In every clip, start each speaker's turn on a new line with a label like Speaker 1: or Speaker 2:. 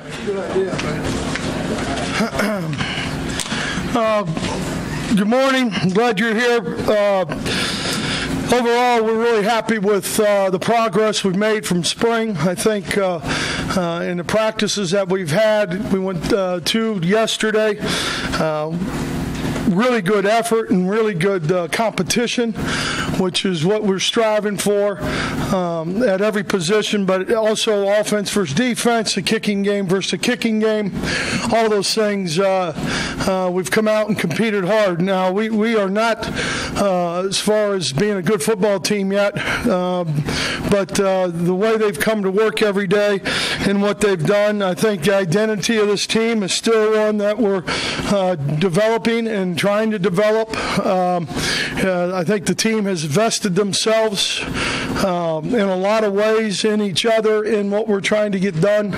Speaker 1: Good idea. Good morning. I'm glad you're here. Overall, we're really happy with the progress we've made from spring. I think in the practices that we've had, we went to yesterday. Really good effort and really good competition, which is what we're striving for at every position, but also offense versus defense, a kicking game versus a kicking game. All those things, we've come out and competed hard. Now, we are not as far as being a good football team yet, but the way they've come to work every day and what they've done, I think the identity of this team is still one that we're developing and trying to develop. I think the team has vested themselves in a lot of ways in each other in what we're trying to get done.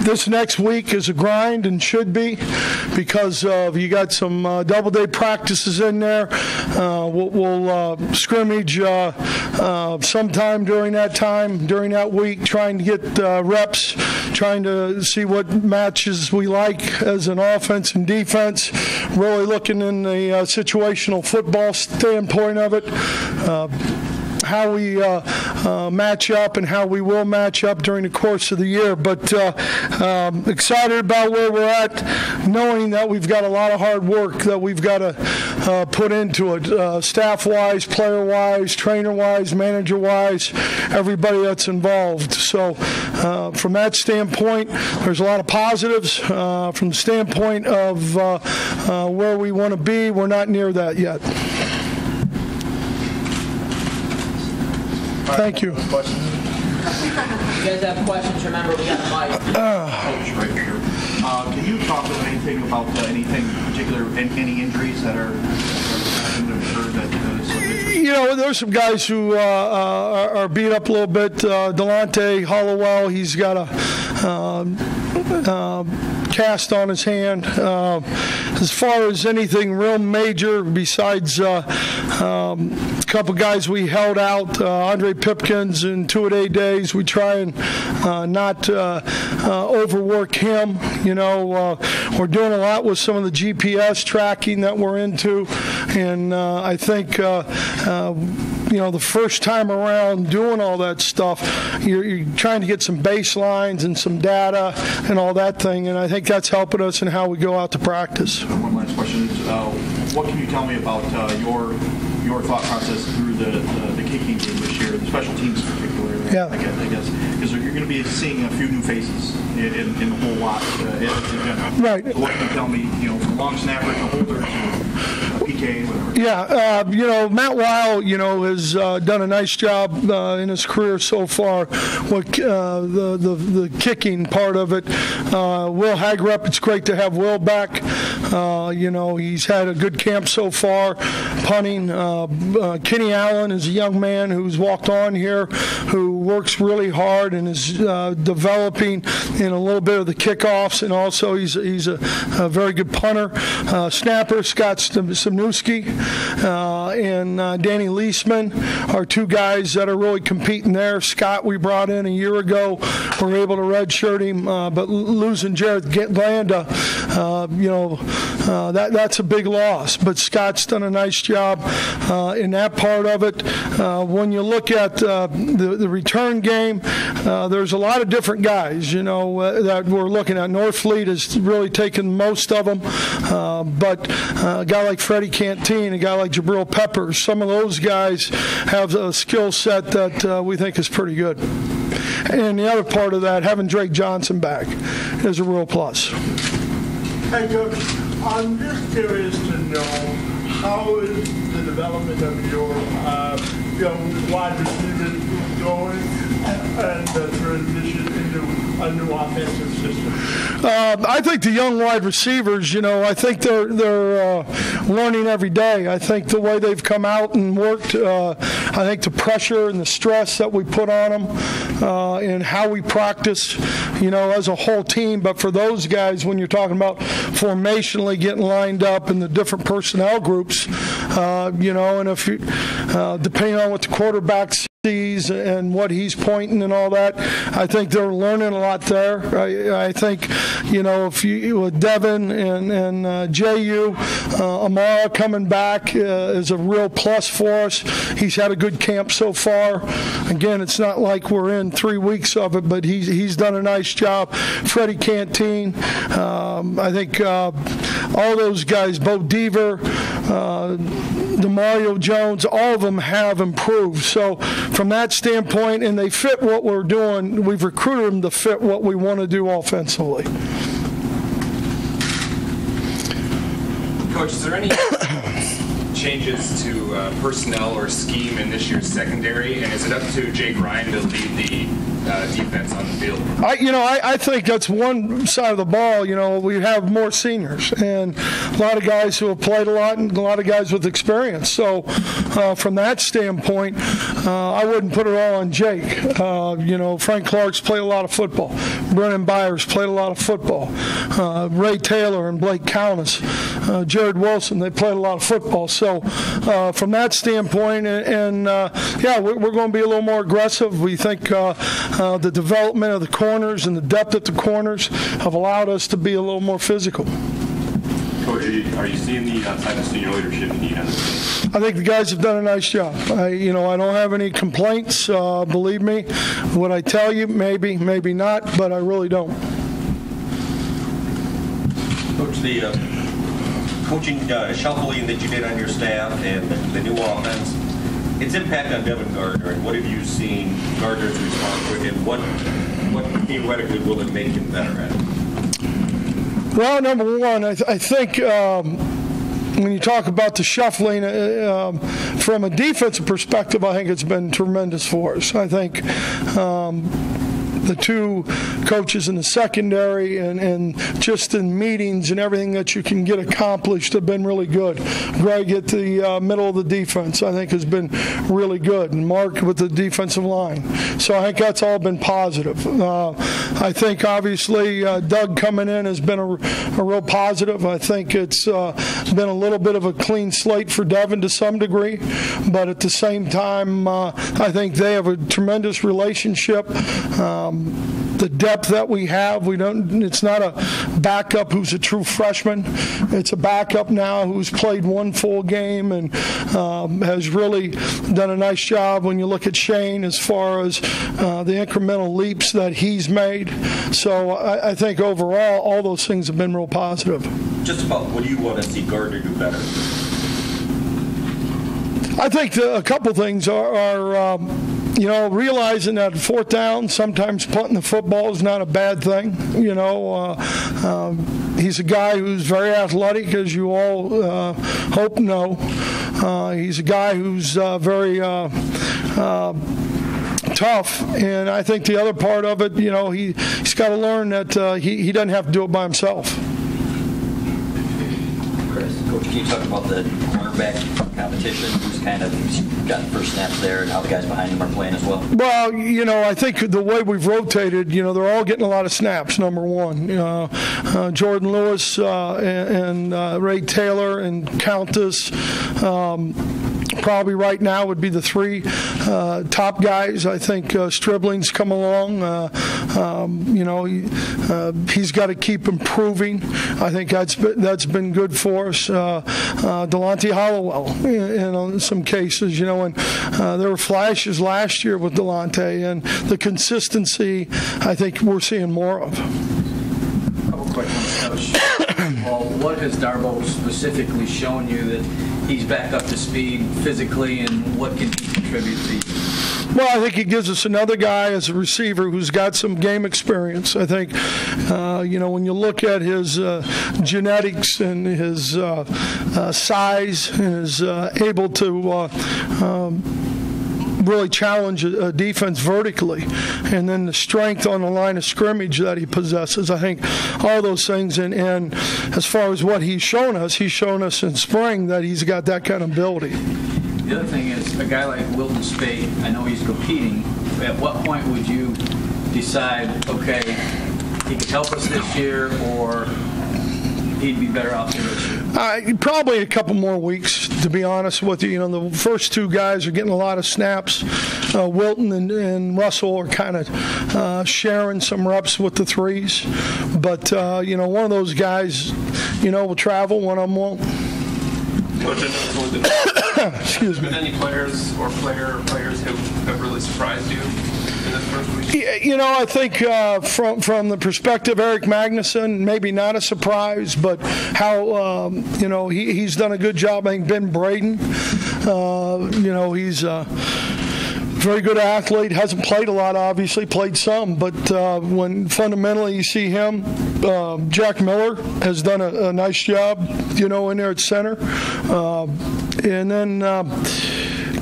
Speaker 1: This next week is a grind and should be, because you got some double-day practices in there. We'll scrimmage sometime during that week, trying to get reps, trying to see what matches we like as an offense and defense, really looking in the situational football standpoint of it. How we match up and how we will match up during the course of the year. But excited about where we're at, knowing that we've got a lot of hard work that we've got to put into it, staff-wise, player-wise, trainer-wise, manager-wise, everybody that's involved. So from that standpoint, there's a lot of positives. From the standpoint of where we want to be, we're not near that yet. Thank you.
Speaker 2: Questions?
Speaker 3: You guys have questions? Remember, we got a mic.
Speaker 2: Coach, right here. Can you talk about anything about anything particular, any injuries that are occurred that
Speaker 1: you know, there's some guys who are beat up a little bit. Delonte Hollowell, he's got a cast on his hand. As far as anything real major, besides a couple guys we held out, Andre Pipkins and 2-a-day days, we try and not overwork him. You know, we're doing a lot with some of the GPS tracking that we're into, and I think you know, the first time around doing all that stuff, you're trying to get some baselines and some data and all that thing, and I think that's helping us in how we go out to practice.
Speaker 2: One last question is, what can you tell me about your thought process through the kicking game this year, the special teams particularly?
Speaker 1: Yeah.
Speaker 2: I guess because you're going to be seeing a few new faces in the whole lot in general.
Speaker 1: Right.
Speaker 2: So what can you tell me, you know, from long snapper to holder to PK, whatever?
Speaker 1: Yeah, you know, Matt Weil, you know, has done a nice job in his career so far with the kicking part of it. Will Hagerup, it's great to have Will back. You know, he's had a good camp so far, punting. Kenny Allen is a young man who's walked on here, who works really hard and is developing in a little bit of the kickoffs, and also he's a very good punter. Snapper, Scott Samnewski, and Danny Leisman are two guys that are really competing there. Scott we brought in a year ago. We were able to redshirt him, but losing Jared Glanda, you know, that's a big loss. But Scott's done a nice job in that part of it. When you look at the return game, there's a lot of different guys, you know, that we're looking at. Northfleet has really taken most of them, but a guy like Freddie Canteen, a guy like Jabril Peppers, some of those guys have a skill set that we think is pretty good. And the other part of that, having Drake Johnson back is a real plus.
Speaker 4: Hey, Coach, I'm just curious to know, how is the development of your young wide receivers going and the transition into a new offensive system?
Speaker 1: I think the young wide receivers, you know, I think they're learning every day. I think the way they've come out and worked, I think the pressure and the stress that we put on them and how we practice, you know, as a whole team. But for those guys, when you're talking about formationally getting lined up in the different personnel groups, you know, and if you, depending on what the quarterback's sees and what he's pointing and all that. I think they're learning a lot there. I think, if you with Devin and J.U., Amara coming back is a real plus for us. He's had a good camp so far. Again, it's not like we're in 3 weeks of it, but he's done a nice job. Freddie Canteen, I think all those guys, Bo Deaver, DeMario Jones, all of them have improved. So from that standpoint, and they fit what we're doing, we've recruited them to fit what we want to do offensively.
Speaker 5: Coach, is there any changes to personnel or scheme in this year's secondary, and is it up to Jake Ryan to lead the defense on the field?
Speaker 1: I think that's one side of the ball. We have more seniors and a lot of guys who have played a lot and a lot of guys with experience. So from that standpoint, I wouldn't put it all on Jake. Frank Clark's played a lot of football. Brennan Byers played a lot of football. Ray Taylor and Blake Countess, Jared Wilson, they played a lot of football. So from that standpoint, we're going to be a little more aggressive. We think the development of the corners and the depth at the corners have allowed us to be a little more physical.
Speaker 6: Coach, are you seeing the type of senior leadership you need on the team?
Speaker 1: I think the guys have done a nice job. I don't have any complaints. Believe me, what I tell you, maybe not, but I really don't.
Speaker 7: Coach, the coaching shuffling that you did on your staff and the new offense, its impact on Devin Gardner, and what have you seen Gardner's response to it, and what theoretically will it make him better at?
Speaker 1: Well, number one, I think when you talk about the shuffling, from a defensive perspective, I think it's been tremendous for us. I think the two coaches in the secondary and just in meetings and everything that you can get accomplished have been really good. Greg at the middle of the defense, I think, has been really good, and Mark with the defensive line. So I think that's all been positive. I think, obviously, Doug coming in has been a real positive. I think it's been a little bit of a clean slate for Devin to some degree, but at the same time, I think they have a tremendous relationship. The depth that we have, it's not a backup who's a true freshman. It's a backup now who's played one full game and has really done a nice job when you look at Shane as far as the incremental leaps that he's made. So I think overall all those things have been real positive.
Speaker 7: Just about what do you want to see Gardner do better?
Speaker 1: I think a couple things are realizing that fourth down, sometimes punting the football is not a bad thing. He's a guy who's very athletic, as you all hope know. He's a guy who's very tough, and I think the other part of it, he's got to learn that he doesn't have to do it by himself.
Speaker 8: Coach, can you talk about the cornerback competition? Who's kind of gotten first snaps there, and how the guys behind him are playing as well?
Speaker 1: Well, I think the way we've rotated, they're all getting a lot of snaps, number one. Jordan Lewis and Ray Taylor and Countess probably right now would be the three top guys. I think Stribling's come along. He's got to keep improving. I think that's been good for us. Delonte Hollowell, in some cases, and there were flashes last year with Delonte, and the consistency I think we're seeing more of.
Speaker 9: A couple questions, Coach. Well, what has Darbo specifically shown you that he's back up to speed physically, and what can he contribute to you?
Speaker 1: Well, I think he gives us another guy as a receiver who's got some game experience. I think, when you look at his genetics and his size, and is able to really challenge a defense vertically, and then the strength on the line of scrimmage that he possesses. I think all those things, and as far as what he's shown us in spring that he's got that kind of ability.
Speaker 9: The other thing is, a guy like Wilton Spate, I know he's competing. At what point would you decide, okay, he could help us this year, or he'd be better off this year?
Speaker 1: Probably a couple more weeks, to be honest with you. The first two guys are getting a lot of snaps. Wilton and Russell are kind of sharing some reps with the threes. But, one of those guys, will travel, one of them won't.
Speaker 10: Coach, I know
Speaker 1: Excuse me.
Speaker 10: any players have really surprised you in this first week?
Speaker 1: I think from the perspective, Eric Magnuson, maybe not a surprise, but how, he's done a good job. I think Ben Braden, he's very good athlete, hasn't played a lot, obviously, played some, but when fundamentally you see him, Jack Miller has done a nice job, in there at center. And then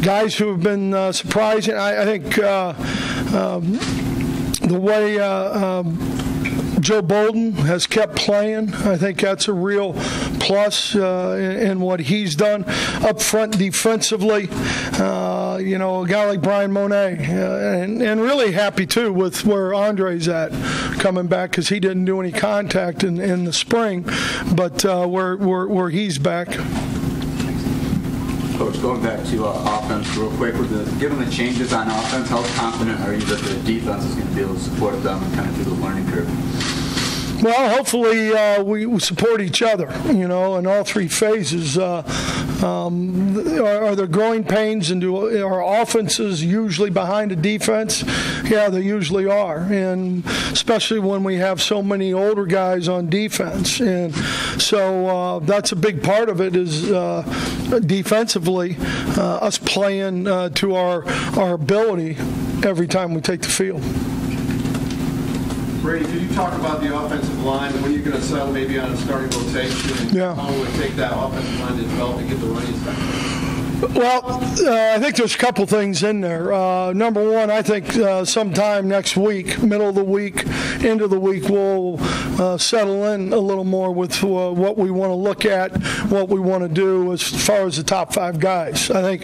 Speaker 1: guys who have been surprising, I think the way Joe Bolden has kept playing, I think that's a real plus in what he's done up front defensively. A guy like Brian Monet, and really happy too with where Andre's at coming back, because he didn't do any contact in the spring, but where he's back.
Speaker 11: Coach, going back to offense real quick, given the changes on offense, how confident are you that the defense is going to be able to support them kind of through the learning curve?
Speaker 1: Well, hopefully we support each other, in all three phases. Are there growing pains, and do our offenses usually behind a defense? Yeah, they usually are, and especially when we have so many older guys on defense. And so that's a big part of it is defensively, us playing to our ability every time we take the field.
Speaker 2: Brady, could you talk about the offensive line? When you're going to settle maybe on a starting rotation, and how will it take that offensive line to develop and get the running back?
Speaker 1: Well, I think there's a couple things in there. Number one, I think sometime next week, middle of the week, end of the week, we'll settle in a little more with what we want to look at, what we want to do as far as the top 5 guys. I think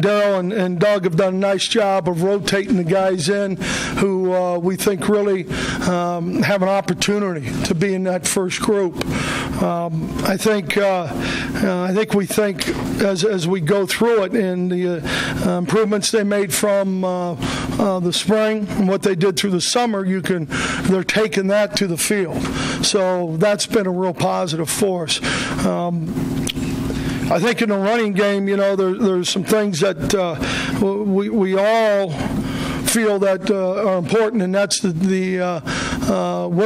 Speaker 1: Darryl and Doug have done a nice job of rotating the guys in who we think really have an opportunity to be in that first group. I think we think as we go through it and the improvements they made from the spring and what they did through the summer, they're taking that to the field. So that's been a real positive force. I think in the running game, there's some things that we all feel that are important, and that's what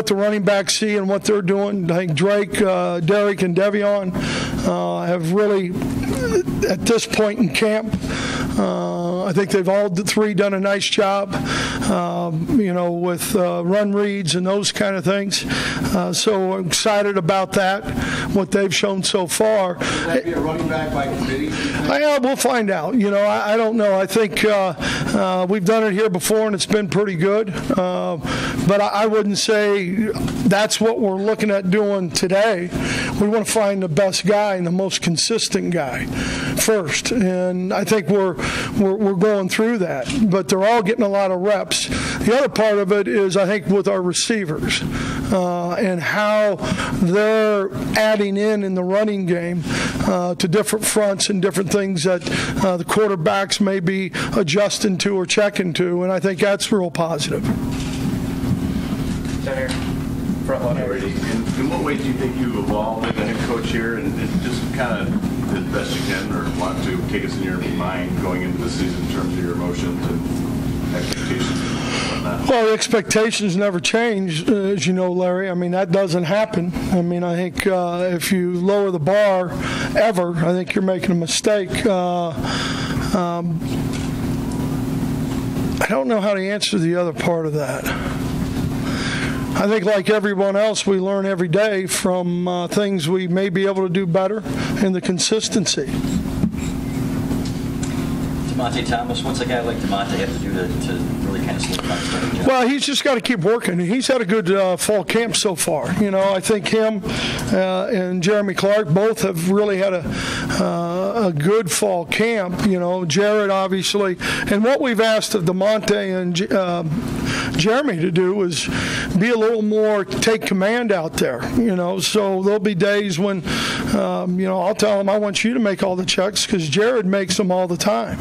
Speaker 1: the running backs see and what they're doing. I think Drake, Derek, and Devion have really, at this point in camp, I think they've all three done a nice job, with run reads and those kind of things. So I'm excited about that, what they've shown so far.
Speaker 2: Will that be a running back by committee?
Speaker 1: We'll find out. I don't know. I think we've done it here before, and it's been pretty good. But I wouldn't say that's what we're looking at doing today. We want to find the best guy and the most consistent guy first, and I think we're going through that. But they're all getting a lot of reps. The other part of it is, I think, with our receivers and how they're adding in the running game to different fronts and different things that the quarterbacks may be adjusting to or checking to, and I think that's real positive.
Speaker 10: Down here, front line.
Speaker 6: Brady, in what way do you think you've evolved as a head coach here, and just kind of as best you can, or want to take us in your mind going into the season in terms of your emotions and expectations and whatnot?
Speaker 1: Well, the expectations never change, as you know, Larry. I mean, that doesn't happen. I mean, I think if you lower the bar ever, I think you're making a mistake. I don't know how to answer the other part of that. I think like everyone else, we learn every day from things we may be able to do better and the consistency.
Speaker 8: DeMonte Thomas, what's a guy like DeMonte have to do to really kind of solidify his starting job?
Speaker 1: Well, he's just got to keep working. He's had a good fall camp so far. I think him and Jeremy Clark both have really had a good fall camp. Jared, obviously. And what we've asked of DeMonte and Jeremy to do is be a little more, take command out there. So there'll be days when, I'll tell him, I want you to make all the checks, because Jared makes them all the time.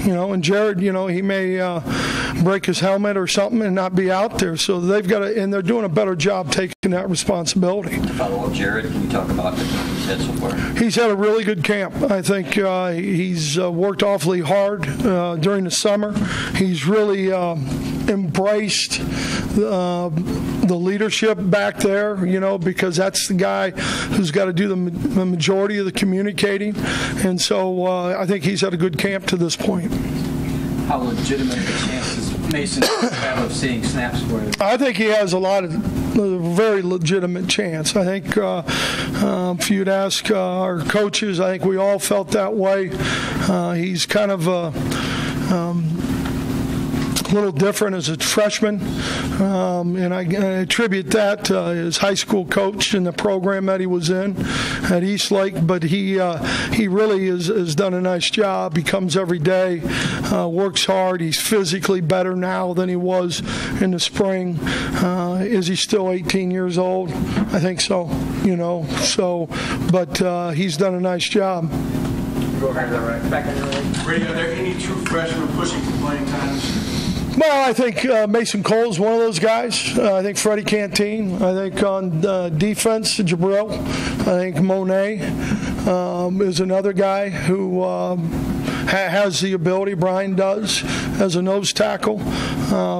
Speaker 1: and Jared, he may break his helmet or something and not be out there. So they've got to, and they're doing a better job taking that responsibility.
Speaker 8: To follow up, Jared, can you talk about what he's had so far?
Speaker 1: He's had a really good camp. I think he's worked awfully hard during the summer. He's really embraced the leadership back there, because that's the guy who's got to do the majority of the communicating. And so I think he's had a good camp to this point.
Speaker 9: How legitimate the chances Mason have of seeing snaps for you?
Speaker 1: I think he has a very legitimate chance. I think if you'd ask our coaches, I think we all felt that way. He's kind of a little different as a freshman, and I attribute that to his high school coach and the program that he was in at Eastlake. But he really has done a nice job. He comes every day, works hard. He's physically better now than he was in the spring. Is he still 18 years old? I think so. But he's done a nice job.
Speaker 10: Go back to the right. Back on your right.
Speaker 6: Brady, are there any true freshmen pushing for playing times?
Speaker 1: Well, I think Mason Cole's one of those guys. I think Freddie Canteen. I think on defense, Jabril. I think Monet is another guy who has the ability. Brian does as a nose tackle.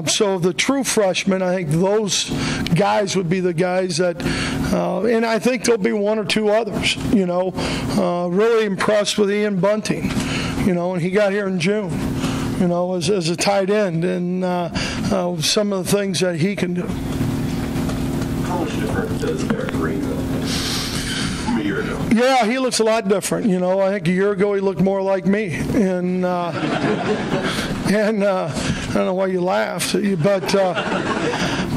Speaker 1: So the true freshmen, I think those guys would be the guys that, and I think there'll be one or two others. Really impressed with Ian Bunting. And he got here in June. As a tight end, and some of the things that he can do.
Speaker 6: How much different does Eric Green look from a year ago?
Speaker 1: Yeah, he looks a lot different. I think a year ago he looked more like me, and I don't know why you laughed,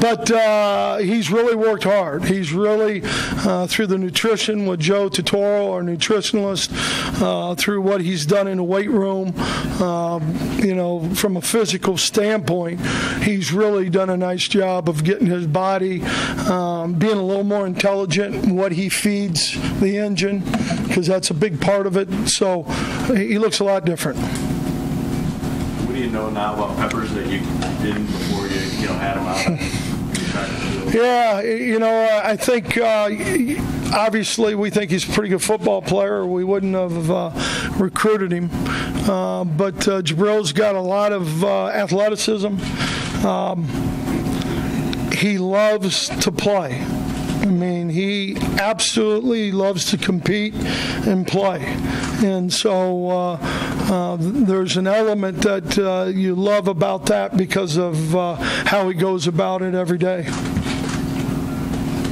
Speaker 1: but he's really worked hard. He's really through the nutrition with Joe Totoro, our nutritionalist, through what he's done in the weight room. From a physical standpoint, he's really done a nice job of getting his body, being a little more intelligent in what he feeds the engine, because that's a big part of it. So he looks a lot different.
Speaker 6: What do you know now about Peppers that you didn't before you had him out?
Speaker 1: Yeah, I think obviously we think he's a pretty good football player, or we wouldn't have recruited him. But Jabril's got a lot of athleticism. He loves to play. I mean, he absolutely loves to compete and play. And so there's an element that you love about that because of how he goes about it every day.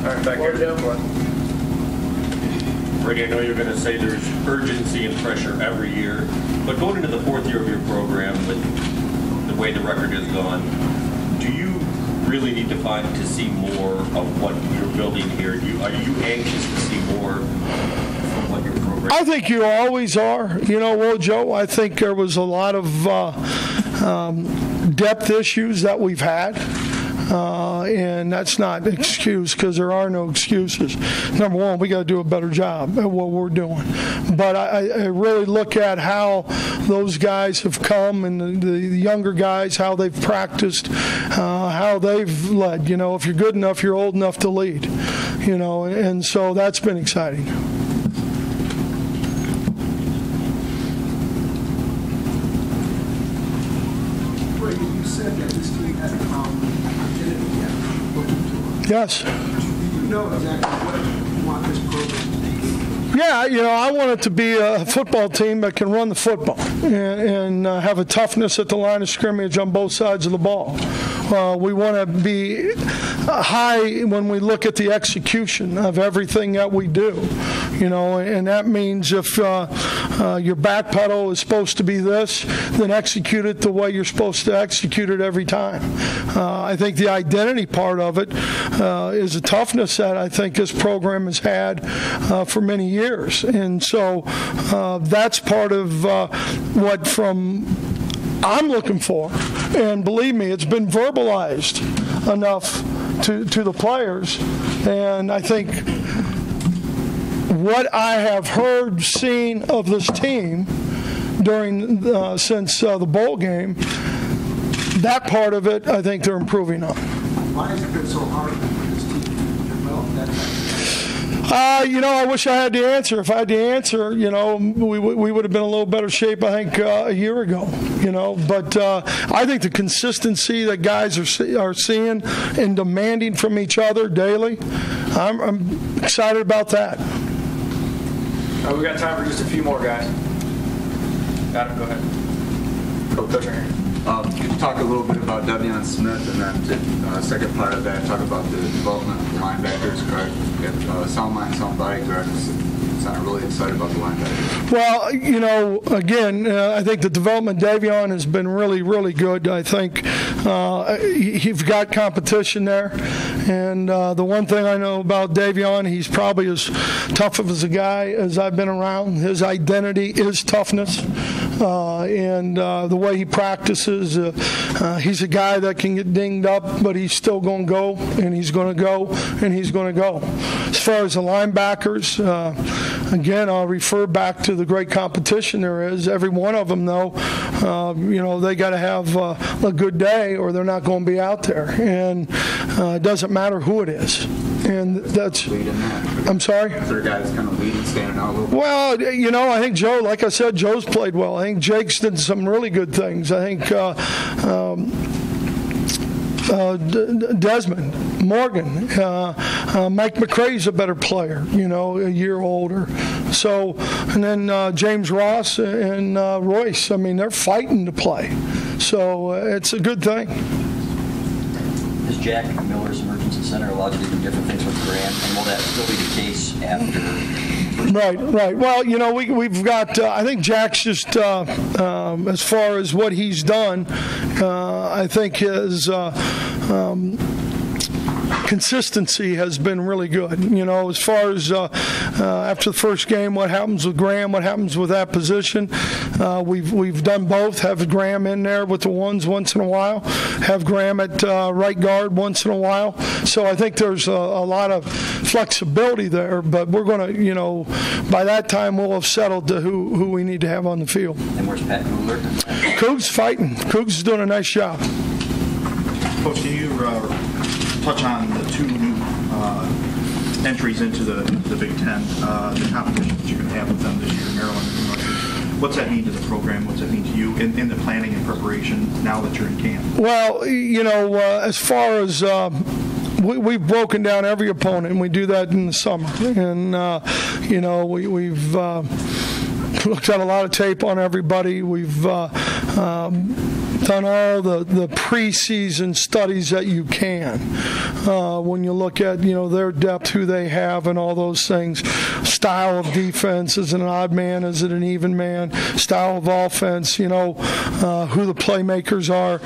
Speaker 10: All right, back here.
Speaker 7: Brady, I know you're going to say there's urgency and pressure every year, but going into the fourth year of your program with the way the record has gone, do you really need to see more of what you're building here? Are you anxious to see more from what your program?
Speaker 1: I think you always are. Joe, I think there was a lot of depth issues that we've had. And that's not an excuse, because there are no excuses. Number one, we got to do a better job at what we're doing. But I really look at how those guys have come, and the younger guys, how they've practiced, how they've led. If you're good enough, you're old enough to lead. And so that's been exciting.
Speaker 12: You said that this team had
Speaker 1: Yes.
Speaker 12: You know exactly what you want this program to be.
Speaker 1: Yeah, I want it to be a football team that can run the football and have a toughness at the line of scrimmage on both sides of the ball. We want to be high when we look at the execution of everything that we do, and that means if your back pedal is supposed to be this, then execute it the way you're supposed to execute it every time. I think the identity part of it is a toughness that I think this program has had for many years, and so that's part of what I'm looking for. And believe me, it's been verbalized enough to the players. And I think what I have heard, seen of this team since the bowl game. That part of it, I think they're improving on.
Speaker 12: Why has it been so hard for this team to develop that type of
Speaker 1: I wish I had the answer. If I had the answer, we would have been in a little better shape, I think, a year ago. But I think the consistency that guys are seeing and demanding from each other daily, I'm excited about that.
Speaker 10: We got time for just a few more, guys. Adam, go ahead. Coach right here.
Speaker 11: Could you talk a little bit about Devion Smith, and then the second part of that, talk about the development of the linebackers, correct? Sound mind, sound body, correct? I'm really excited about the linebackers.
Speaker 1: Well, again, I think the development of Davion has been really, really good. I think you've got competition there. And the one thing I know about Davion, he's probably as tough of a guy as I've been around. His identity is toughness. And the way he practices, he's a guy that can get dinged up, but he's still going to go, and he's going to go, and he's going to go. As far as the linebackers, again, I'll refer back to the great competition there is. Every one of them, though, they got to have a good day, or they're not going to be out there. And it doesn't matter who it is. And that's. I'm sorry?
Speaker 11: Is there a guy that's kind of leading, standing out a little bit?
Speaker 1: Well, I think Joe, like I said, Joe's played well. I think Jake's did some really good things. I think Desmond, Morgan, Mike McCrae's a better player, a year older. So, and then James Ross and Royce, I mean, they're fighting to play. So it's a good thing.
Speaker 8: Is Jack Miller's Emergency Center allowed to do different things with Graham, and will that still be the case after?
Speaker 1: Right. Well, we've got, I think Jack's just, as far as what he's done, I think his consistency has been really good. As far as after the first game, what happens with Graham, what happens with that position, we've done both. Have Graham in there with the ones once in a while, have Graham at right guard once in a while. So I think there's a lot of flexibility there, but we're going to, by that time we'll have settled to who we need to have on the field.
Speaker 8: And where's Pat Kugler?
Speaker 1: Coog's fighting. Coog's doing a nice job.
Speaker 2: Coach, can you touch on the two new entries into the Big Ten, the competition that you're going to have with them this year, Maryland and New York? What's that mean to the program? What's that mean to you in the planning and preparation now that you're in camp?
Speaker 1: Well, as far as we've broken down every opponent, and we do that in the summer. And, we've looked at a lot of tape on everybody. We've done all the preseason studies that you can. When you look at, their depth, who they have, and all those things. Style of defense, is it an odd man, is it an even man? Style of offense, who the playmakers are.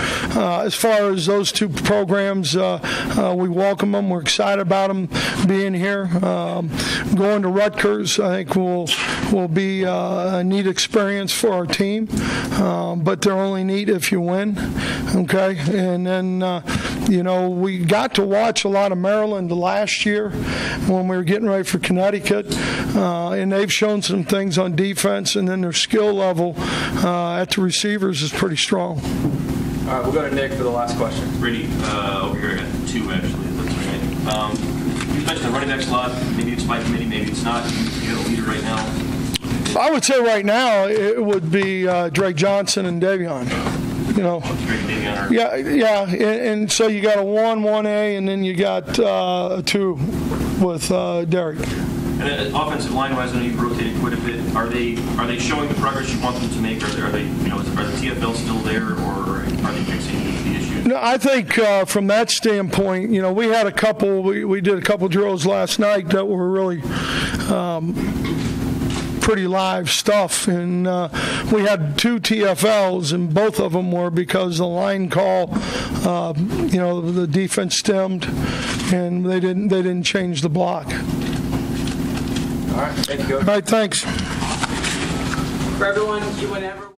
Speaker 1: As far as those two programs, we welcome them. We're excited about them being here. Going to Rutgers, I think will be a neat experience for our team, but they're only neat if you win, okay? And then, we got to watch a lot of Maryland last year when we were getting ready for Connecticut, and they've shown some things on defense, and then their skill level at the receivers is pretty strong.
Speaker 10: All right, we'll go to Nick for the last question.
Speaker 13: Brady, over here, I got two actually. That's right. You mentioned the running back slot. Maybe it's by committee, maybe it's not. You got a leader right now.
Speaker 1: I would say right now it would be Drake Johnson and Davion. Yeah, and so you got a 1A, and then you got a 2 with Derek.
Speaker 13: And then offensive line-wise, I know you've rotated quite a bit. Are they showing the progress you want them to make? Are the TFL still there, or are they fixing the issues?
Speaker 1: No, I think from that standpoint, we had a couple. We did a couple drills last night that were really pretty live stuff, and we had 2 TFLs, and both of them were because the line call, the defense stemmed, and they didn't change the block.
Speaker 10: All right, thank you, Coach.
Speaker 1: All right, thanks.
Speaker 3: For everyone, you whenever.